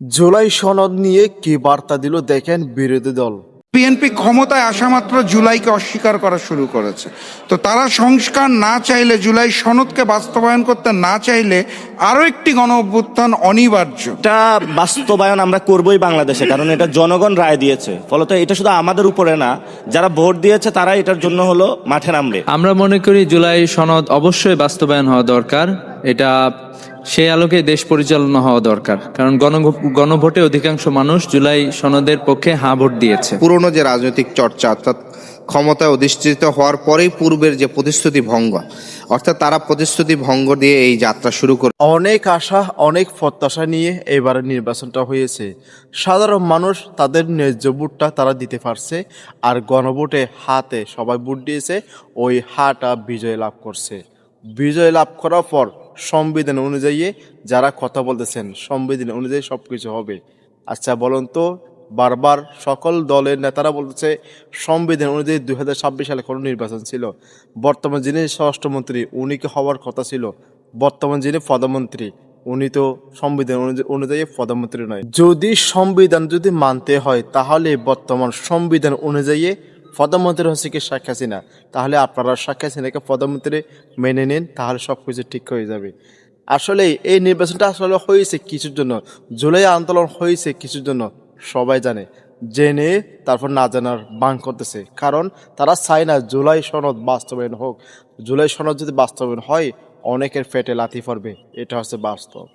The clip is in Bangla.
জুলাই সনদ নিয়ে কি বার্তা দিল দেখেন বিরোধী দল। বিএনপি ক্ষমতায় আসা মাত্র জুলাইকে অস্বীকার করা শুরু করেছে। তো তারা সংস্কার না চাইলে, জুলাই সনদকে বাস্তবায়ন করতে না চাইলে আরো একটি গণ অভ্যুত্থান অনিবার্য। এটা বাস্তবায়ন আমরা করবই বাংলাদেশে, কারণ এটা জনগণ রায় দিয়েছে। ফলত এটা শুধু আমাদের উপরে না, যারা ভোট দিয়েছে তারা এটার জন্য হলো মাঠে নামবে। আমরা মনে করি জুলাই সনদ অবশ্যই বাস্তবায়ন হওয়া দরকার। এটা সেই আলোকে দেশ পরিচালনা হওয়া দরকার, কারণ গণভোটে অধিকাংশ মানুষ জুলাই সনদের পক্ষে হাঁ ভোট দিয়েছে। পুরনো যে রাজনৈতিক চর্চা, অর্থাৎ ক্ষমতায় অধিষ্ঠিত হওয়ার পরেই পূর্বের যে প্রতিশ্রুতি ভঙ্গ, অর্থাৎ তারা প্রতিশ্রুতি ভঙ্গ দিয়ে এই যাত্রা শুরু করে। অনেক আশা, অনেক প্রত্যাশা নিয়ে এবারে নির্বাচনটা হয়েছে। সাধারণ মানুষ তাদের ন্যায্য ভোটটা তারা দিতে পারছে, আর গণভোটে হাতে সবাই ভোট দিয়েছে, ওই হাটা বিজয় লাভ করছে। বিজয় লাভ করার পর সংবিধান অনুযায়ী যারা কথা বলতেছেন, সংবিধান অনুযায়ী সব কিছু হবে। আচ্ছা বলুন তো, বারবার সকল দলের নেতারা বলতেছে সংবিধান অনুযায়ী 2026 সালে কোনো নির্বাচন ছিল। বর্তমান যিনি স্বরাষ্ট্রমন্ত্রী উনি কি হওয়ার কথা ছিল? বর্তমান যিনি প্রধানমন্ত্রী উনি তো সংবিধান অনুযায়ী প্রধানমন্ত্রী নয়। যদি সংবিধান যদি মানতে হয় তাহলে বর্তমান সংবিধান অনুযায়ী প্রধানমন্ত্রী হচ্ছে কি শেখ হাসিনা। তাহলে আপনারা শেখ হাসিনাকে প্রধানমন্ত্রী মেনে নিন, তাহলে সব কিছু ঠিক হয়ে যাবে। আসলে এই নির্বাচনটা আসলে হয়েছে কিছুর জন্য, জুলাই আন্দোলন হয়েছে কিছুর জন্য, সবাই জানে। জেনে তারপর না জানার বাং করতেছে, কারণ তারা চায় না জুলাই সনদ বাস্তবায়ন হোক। জুলাই সনদ যদি বাস্তবায়ন হয় অনেকের পেটে লাথি পড়বে, এটা হচ্ছে বাস্তব।